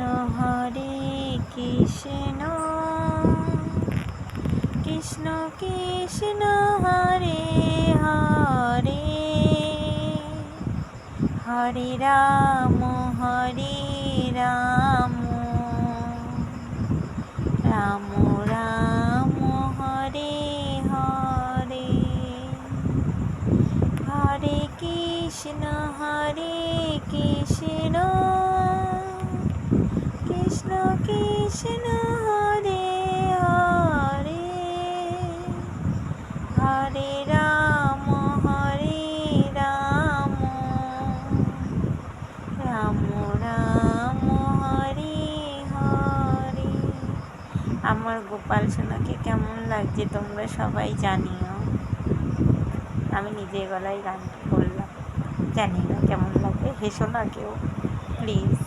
হরে কৃষ্ণ কৃষ্ণ কৃষ্ণ হরে হরে হরে রাম রাম রাম হরে হরে হরে কৃষ্ণ কৃষ্ণ কৃষ্ণ হরে হরে হরে রাম রাম রাম হরে হরে। আমার গোপাল সোনাকে কেমন লাগছে তোমরা সবাই জানিও। আমি নিজের গলায় গান করলাম, জানি না কেমন লাগে, হেসো না কেউ প্লিজ।